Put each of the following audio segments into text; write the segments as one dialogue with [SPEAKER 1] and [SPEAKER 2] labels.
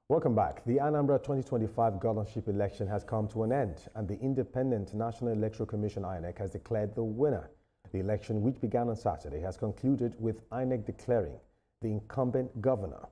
[SPEAKER 1] Welcome back. The Anambra 2025 governorship election has come to an end, and the Independent National Electoral Commission INEC has declared the winner. The election, which began on Saturday, has concluded with INEC declaring the incumbent governor,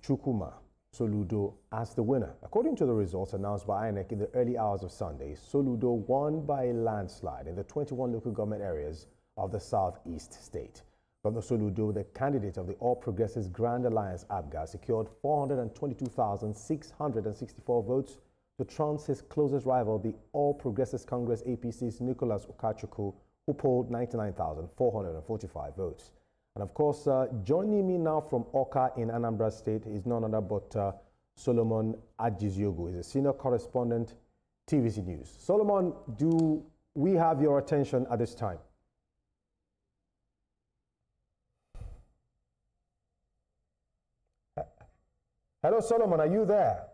[SPEAKER 1] Chukwuma Soludo, as the winner. According to the results announced by INEC in the early hours of Sunday, Soludo won by a landslide in the 21 local government areas of the southeast state. Governor Soludo, the candidate of the All Progressives Grand Alliance ABGA, secured 422,664 votes to trounce his closest rival, the All Progressives Congress APC's Nicholas Ukachukwu, who polled 99,445 votes. And of course, joining me now from Awka in Anambra State is none other but Solomon Ajiziogu. He's a senior correspondent, TVC News. Solomon, do we have your attention at this time? Hello, Solomon, are you there?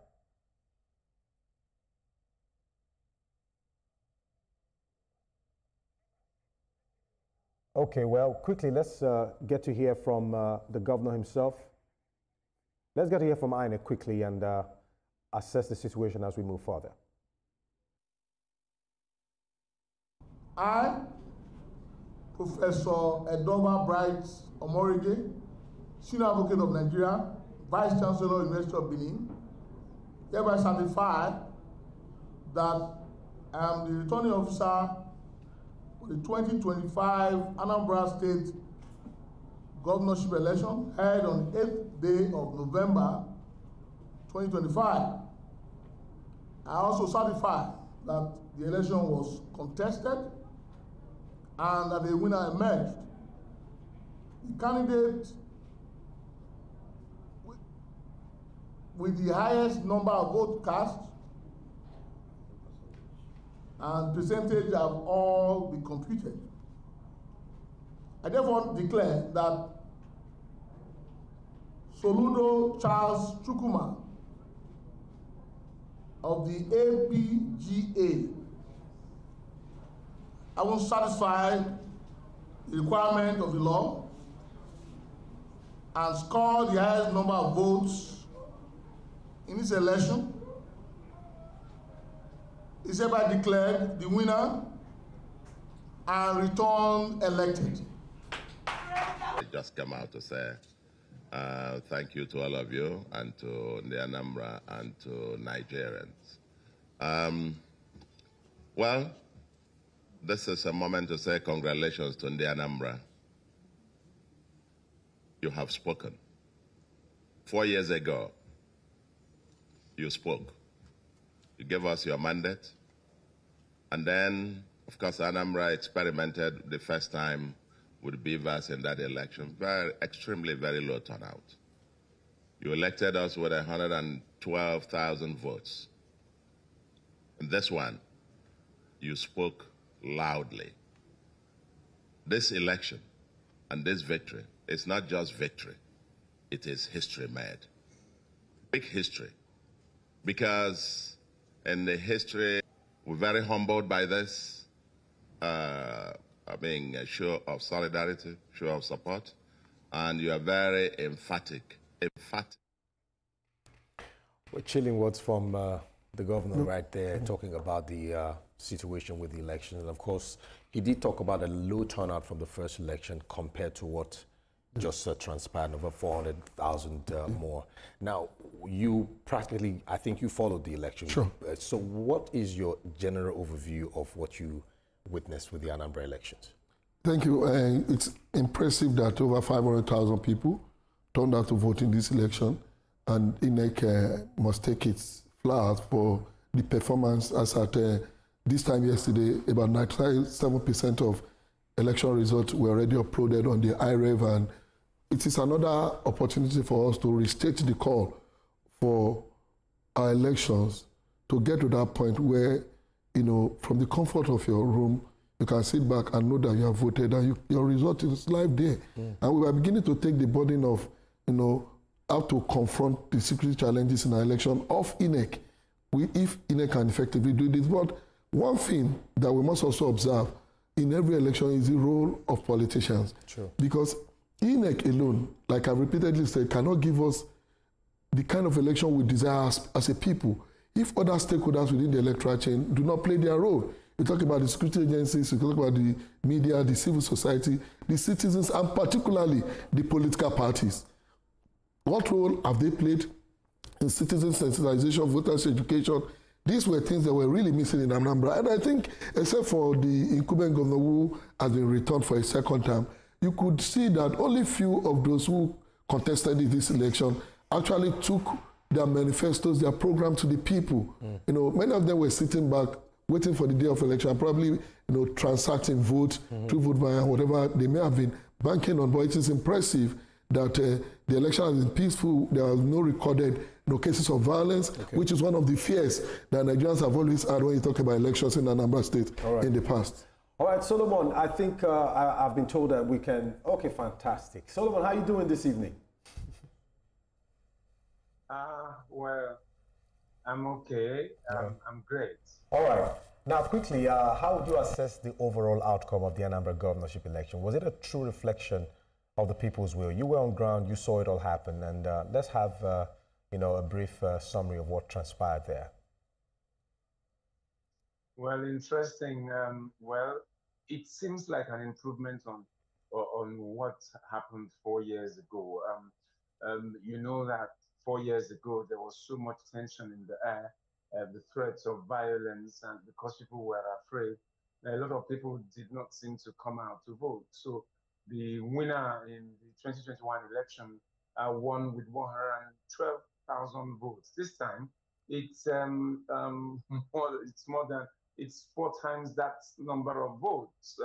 [SPEAKER 1] Okay, well, quickly, let's get to hear from the governor himself. Let's get to hear from INEC quickly and assess the situation as we move further.
[SPEAKER 2] I, Professor Edoma Bright Omorige, Senior Advocate of Nigeria, Vice Chancellor, University of Benin, hereby certify that I am the returning officer for the 2025 Anambra State governorship election held on the 8th day of November 2025. I also certify that the election was contested and that the winner emerged. The candidate with the highest number of votes cast and percentage have all been computed. I therefore declare that Soludo Charles Chukwuma of the APGA, I will satisfy the requirement of the law and score the highest number of votes in this election, is hereby declared the winner and returned elected.
[SPEAKER 3] I just come out to say thank you to all of you and to the Anambra and to Nigerians. Well, this is a moment to say congratulations to the Anambra. You have spoken. 4 years ago, you spoke. You gave us your mandate. And then, of course, Anambra experimented the first time with beavers in that election. Extremely very low turnout. You elected us with 112,000 votes. In this one, you spoke loudly. This election and this victory is not just victory. It is history made. Big history. Because in the history, we're very humbled by this, a show of solidarity, show of support, and you are very emphatic.
[SPEAKER 1] Well, chilling words from the governor right there, talking about the situation with the election. And of course, he did talk about a low turnout from the first election compared to what just transpired, over 400,000 more. Now, you practically, I think you followed the election.
[SPEAKER 4] Sure.
[SPEAKER 1] So what is your general overview of what you witnessed with the Anambra elections?
[SPEAKER 4] Thank you. It's impressive that over 500,000 people turned out to vote in this election, and INEC must take its flowers for the performance. As at this time yesterday, about 97% of election results were already uploaded on the iRev, and it is another opportunity for us to restate the call for our elections to get to that point where, from the comfort of your room, you can sit back and know that you have voted and your result is live there. And we are beginning to take the burden of, how to confront the security challenges in our election of INEC. If INEC can effectively do this. But one thing that we must also observe in every election is the role of politicians.
[SPEAKER 1] True.
[SPEAKER 4] Because INEC alone, like I've repeatedly said, cannot give us the kind of election we desire as a people. If other stakeholders within the electoral chain do not play their role, we talk about the security agencies, we talk about the media, the civil society, the citizens, and particularly the political parties. What role have they played in citizen sensitization, voters education? These were things that were really missing in Anambra. And I think, except for the incumbent governor who has been returned for a second term, you could see that only few of those who contested in this election actually took their manifestos, their program to the people. You know, many of them were sitting back, waiting for the day of election, probably, you know, transacting vote, through vote by whatever they may have been banking on. But it is impressive that the election has been peaceful. There are no recorded cases of violence, which is one of the fears that Nigerians have always had when you talk about elections in Anambra State in the past.
[SPEAKER 1] All right, Solomon, I think I've been told that we can... Okay, fantastic. Solomon, how are you doing this evening?
[SPEAKER 5] Well, I'm okay. I'm great.
[SPEAKER 1] All right. Now, quickly, how would you assess the overall outcome of the Anambra governorship election? Was it a true reflection of the people's will? You were on ground, you saw it all happen, and let's have a brief summary of what transpired there.
[SPEAKER 5] Well, interesting. Well, it seems like an improvement on what happened 4 years ago. You know that 4 years ago there was so much tension in the air, the threats of violence, and because people were afraid, a lot of people did not seem to come out to vote. So the winner in the 2021 election won with 112,000 votes. This time, it's it's 4 times that number of votes.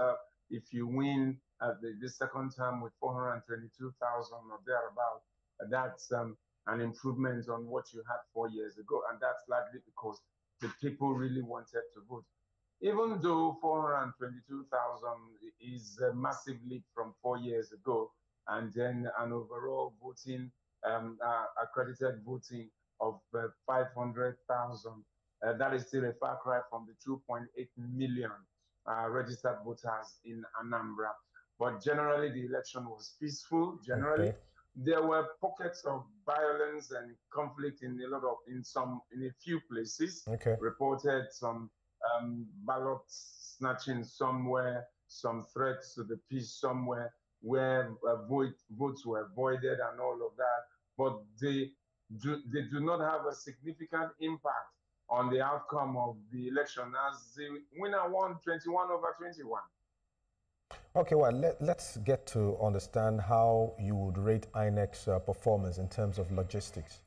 [SPEAKER 5] If you win the second term with 422,000 or thereabout, that's an improvement on what you had 4 years ago, and that's largely because the people really wanted to vote. Even though 422,000 is a massive leap from 4 years ago, and then an overall voting, accredited voting of 500,000, that is still a far cry from the 2.8 million registered voters in Anambra. But generally, the election was peaceful. Generally, there were pockets of violence and conflict in a few places. Reported some ballot snatching somewhere, some threats to the peace somewhere, where votes were voided and all of that. But they do not have a significant impact on the outcome of the election, as the winner won 21/21.
[SPEAKER 1] Okay, well, let's get to understand how you would rate INEC's performance in terms of logistics.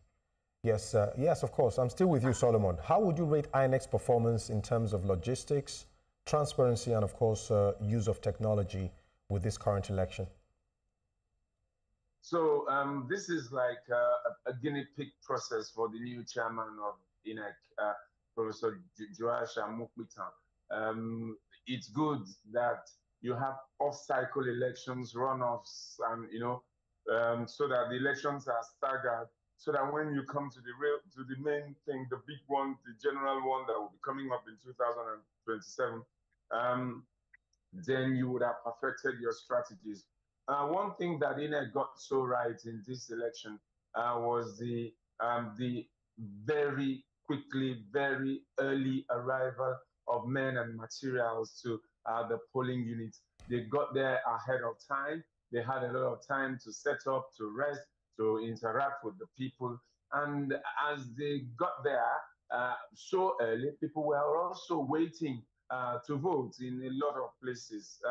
[SPEAKER 1] Yes, yes, of course. I'm still with you, Solomon. How would you rate INEC's performance in terms of logistics, transparency, and, of course, use of technology with this current election?
[SPEAKER 5] So this is like a guinea pig process for the new chairman of INEC, Professor Joash Amukbitan. It's good that you have off-cycle elections, runoffs, and so that the elections are staggered, so that when you come to the main thing, the big one, the general one that will be coming up in 2027, then you would have perfected your strategies. One thing that INEC got so right in this election was the very quickly, very early arrival of men and materials to the polling units. They got there ahead of time. They had a lot of time to set up, to rest, to interact with the people. And as they got there so early, people were also waiting to vote in a lot of places.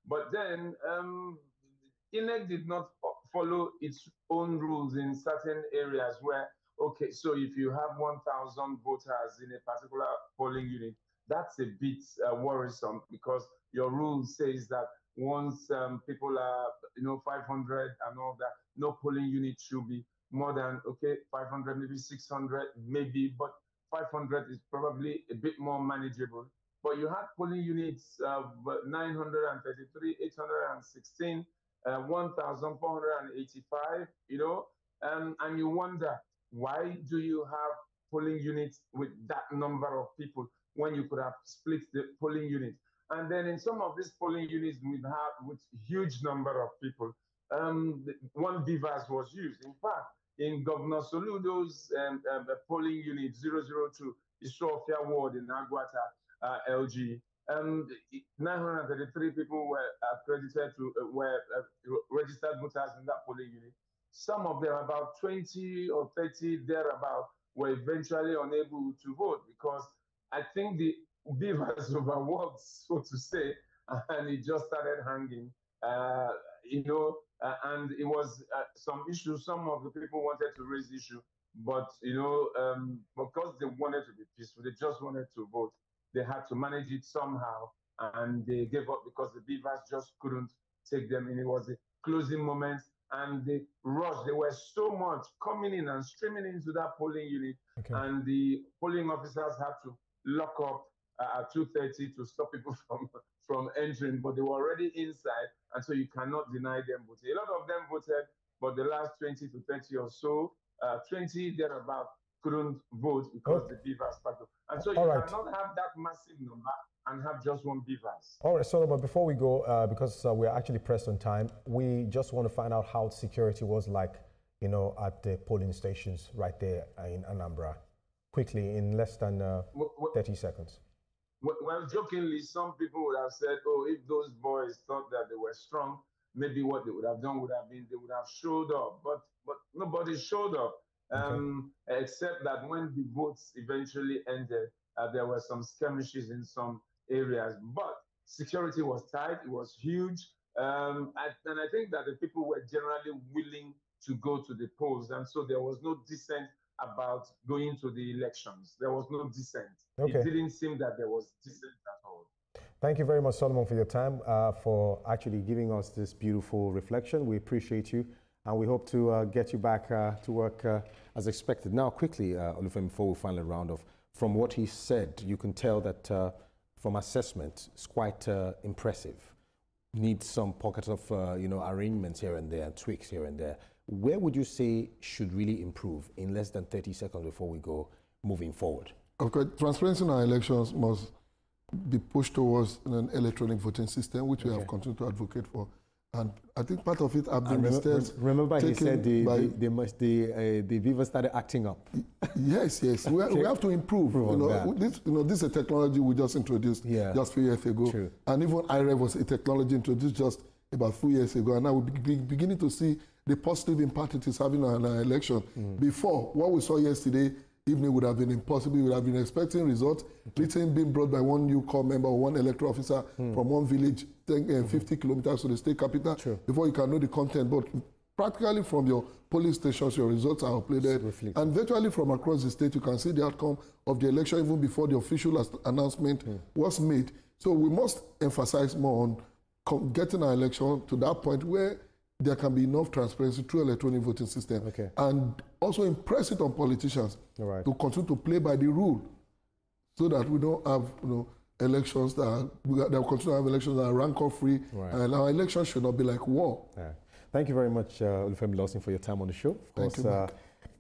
[SPEAKER 5] But then INEC did not follow its own rules in certain areas where, okay, so if you have 1,000 voters in a particular polling unit, that's a bit worrisome, because your rule says that once people are, 500 and all that, no polling unit should be more than, 500, maybe 600, maybe, but 500 is probably a bit more manageable. But you had polling units of 933, 816, 1,485, and you wonder, why do you have polling units with that number of people when you could have split the polling unit? And then in some of these polling units with huge number of people, one BVAS was used. In fact, in Governor Soludo's polling unit 002, Isofia Ward in Aguata, LG. 933 people were accredited to were registered voters in that polling unit. Some of them, about 20 or 30 thereabout, were eventually unable to vote because I think the beavers overworked, so to say, and it just started hanging. And it was some issues. Some of the people wanted to raise issue, but because they wanted to be peaceful, they just wanted to vote. They had to manage it somehow, and they gave up because the beavers just couldn't take them in. It was a closing moment, and the rush. There were so much coming in and streaming into that polling unit, and the polling officers had to lock up at 2:30 to stop people from entering, but they were already inside, and so you cannot deny them voting. A lot of them voted, but the last 20 to 30 or so, 20 thereabout, couldn't vote because the beavers packed up. And so you cannot have that massive number and have just one beavers.
[SPEAKER 1] All right, so but before we go, because we're actually pressed on time, we just want to find out how security was like, at the polling stations right there in Anambra. Quickly, in less than 30 seconds.
[SPEAKER 5] Well, jokingly, some people would have said, oh, if those boys thought that they were strong, maybe what they would have done would have been they would have showed up. But nobody showed up, except that when the votes eventually ended, there were some skirmishes in some areas. But security was tight. It was huge. And I think that the people were generally willing to go to the polls. And so there was no dissent about going to the elections. There was no dissent. It didn't seem that there was dissent at all.
[SPEAKER 1] Thank you very much, Solomon, for your time, for actually giving us this beautiful reflection. We appreciate you, and we hope to get you back to work as expected. Now, quickly, Olufemi, before we finally round off, from what he said, you can tell that from assessment, it's quite impressive. Needs some pockets of arrangements here and there, and tweaks here and there. Where would you say should really improve in less than 30 seconds before we go moving forward? Okay,
[SPEAKER 4] transparency in our elections must be pushed towards an electronic voting system, which we have continued to advocate for. And I think part of it have been
[SPEAKER 1] remember he said the beavers started acting up.
[SPEAKER 4] Yes. We have to improve. This is a technology we just introduced just a few years ago. True. And even INEC was a technology introduced just about 4 years ago. And now we're beginning to see the positive impact it is having on our election. Before, what we saw yesterday evening would have been impossible. We would have been expecting results, written being brought by one new corps member or one electoral officer from one village, 50 kilometers to the state capital, before you can know the content. But practically from your polling stations, your results are uploaded. And virtually from across the state, you can see the outcome of the election even before the official announcement was made. So we must emphasize more on getting our election to that point where there can be enough transparency through electronic voting system, and also impress it on politicians to continue to play by the rule, so that we don't have elections that will continue to have elections that are rancor-free, and our elections should not be like war.
[SPEAKER 1] Thank you very much, Olufemi Lawson, for your time on the show.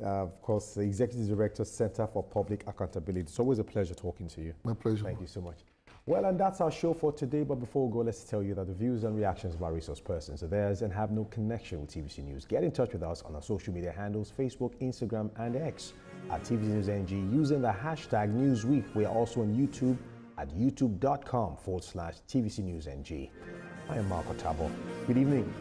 [SPEAKER 1] Of course, the Executive Director, Center for Public Accountability. It's always a pleasure talking to you.
[SPEAKER 4] My pleasure.
[SPEAKER 1] Thank you so much. Well, and that's our show for today. But before we go, let's tell you that the views and reactions of our resource persons are theirs and have no connection with TVC News. Get in touch with us on our social media handles, Facebook, Instagram, and X at TVC News NG using the hashtag Newsweek. We are also on YouTube at youtube.com/TVC News NG. I am Marco Tabo. Good evening.